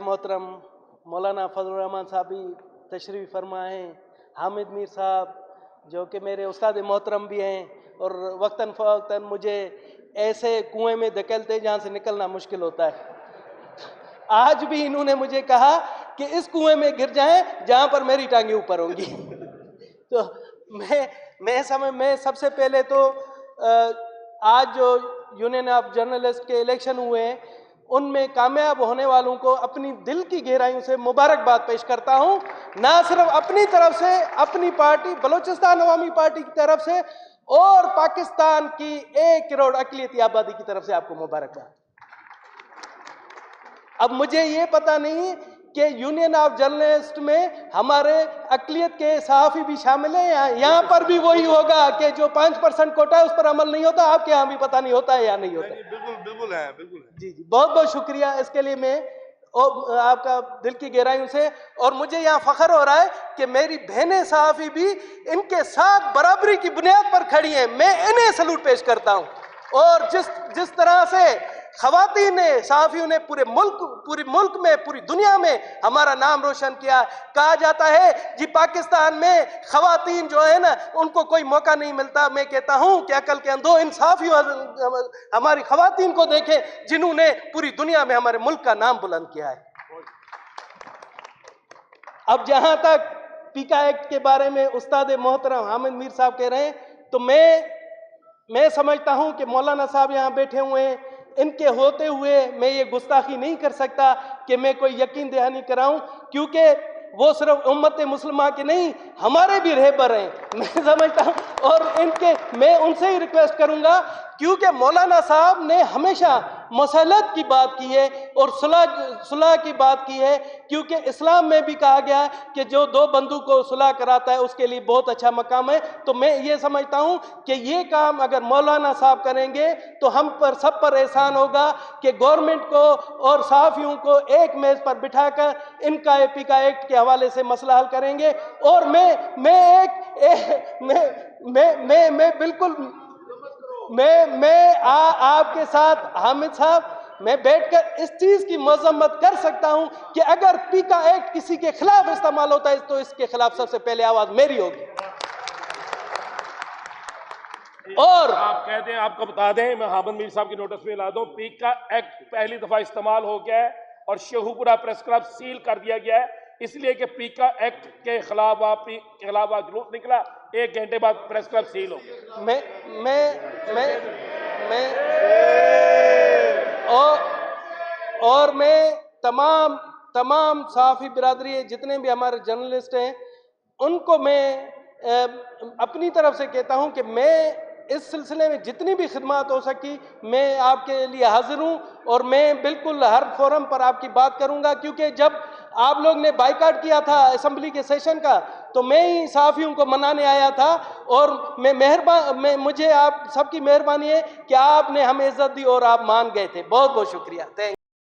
मोहतरम मौलाना फजल रहमान साहब भी तशरीफ़ फरमा हैं, हामिद मीर साहब जो कि मेरे उस्ताद मोहतरम भी हैं और वक्तन फ़वक्तन मुझे ऐसे कुएं में धकेलते हैं जहाँ से निकलना मुश्किल होता है। आज भी इन्होंने मुझे कहा कि इस कुएं में गिर जाएं जहाँ पर मेरी टांगें ऊपर होंगी। तो मैं सबसे पहले तो आज जो यूनियन ऑफ जर्नलिस्ट के इलेक्शन हुए हैं उनमें कामयाब होने वालों को अपनी दिल की गहराइयों से मुबारकबाद पेश करता हूं, ना सिर्फ अपनी तरफ से, अपनी पार्टी बलूचिस्तान अवामी पार्टी की तरफ से और पाकिस्तान की 1 करोड़ अक़लियती आबादी की तरफ से आपको मुबारकबाद। अब मुझे ये पता नहीं कि यूनियन ऑफ जर्नलिस्ट में हमारे अक़लियत के सहाफ़ी भी शामिल हैं, यहाँ पर भी वही होगा कि जो 5% कोटा है उस पर अमल नहीं होता। आपके यहाँ भी पता नहीं होता है या नहीं होता? बिल्कुल है, बिल्कुल है। जी, बहुत बहुत शुक्रिया इसके लिए मैं आपका दिल की गहराइयों से। और मुझे यहाँ फ़ख्र हो रहा है कि मेरी बहनें सहाफ़ी भी इनके साथ बराबरी की बुनियाद पर खड़ी हैं, मैं इन्हें सलूट पेश करता हूँ। और जिस तरह से ख़वातीन ने, सहाफ़ियों ने पूरे मुल्क में, पूरी दुनिया में हमारा नाम रोशन किया। कहा जाता है जी पाकिस्तान में ख़वातीन जो है ना उनको कोई मौका नहीं मिलता। मैं कहता हूँ कि अकल के अंधों इन सहाफ़ियों हमारी ख़वातीन को देखें जिन्होंने पूरी दुनिया में हमारे मुल्क का नाम बुलंद किया है। अब जहाँ तक पीका एक्ट के बारे में उस्ताद मोहतरम हामिद मीर साहब कह रहे हैं, तो मैं समझता हूँ कि मौलाना साहब यहाँ बैठे हुए हैं, इनके होते हुए मैं ये गुस्ताखी नहीं कर सकता कि मैं कोई यकीन दहानी कराऊं, क्योंकि वो सिर्फ उम्मत मुसलमान के नहीं हमारे भी रहबर हैं, मैं समझता हूं। और मैं उनसे ही रिक्वेस्ट करूंगा, क्योंकि मौलाना साहब ने हमेशा मसलहत की बात की है और सुलह की बात की है, क्योंकि इस्लाम में भी कहा गया है कि जो 2 बंदों को सुलह कराता है उसके लिए बहुत अच्छा मकाम है। तो मैं ये समझता हूं कि ये काम अगर मौलाना साहब करेंगे तो हम पर सब पर एहसान होगा कि गवर्नमेंट को और सहाफ़ियों को एक मेज पर बिठाकर इनका पीका एक्ट के हवाले से मसला हल करेंगे। और मैं आपके साथ हामिद साहब मैं बैठकर इस चीज की मजम्मत कर सकता हूं कि अगर पीका एक्ट किसी के खिलाफ इस्तेमाल होता है तो इसके खिलाफ सबसे पहले आवाज मेरी होगी। और आप कहते हैं, आपको बता दें, मैं हामिद मीर साहब की नोटिस में ला दूं, पीका एक्ट पहली दफा इस्तेमाल हो गया है और शेखुपुरा प्रेस क्लब सील कर दिया गया है, इसलिए कि पीका एक्ट के खिलाफ जुलूस निकला, 1 घंटे बाद प्रेस क्लब सील हो गया। और मैं तमाम सहाफ़ी बिरादरी जितने भी हमारे जर्नलिस्ट हैं उनको मैं अपनी तरफ से कहता हूं कि मैं इस सिलसिले में जितनी भी खिदमत हो सकी मैं आपके लिए हाजिर हूं और मैं बिल्कुल हर फोरम पर आपकी बात करूंगा, क्योंकि जब आप लोग ने बाइकाट किया था असेंबली के सेशन का तो मैं ही सहाफ़ियों को मनाने आया था। और मुझे आप सबकी मेहरबानी है कि आपने हमें इज्जत दी और आप मान गए थे। बहुत बहुत शुक्रिया। थैंक